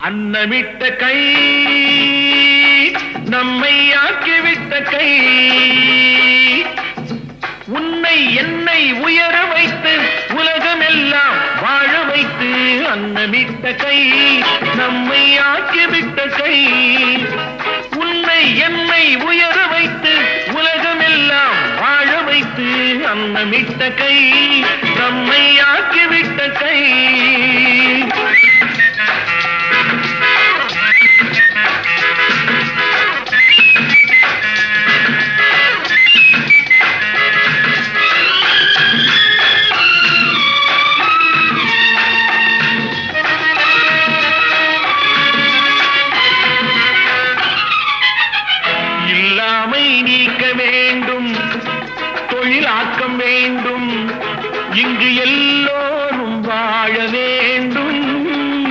அன்னமிட்ட கை நம்மை ஆக்கிவிட்ட கை உன்னை என்னை உயர வைத்து உலகமெல்லாம் வாழ வைத்து அன்னமிட்ட கை நம்மை ஆக்கிவிட்ட கை உன்னை என்னை உயர வைத்து உலகமெல்லாம் வாழ வைத்து அன்னமிட்ட கை நம்மை ஆக்கிவிட்ட கை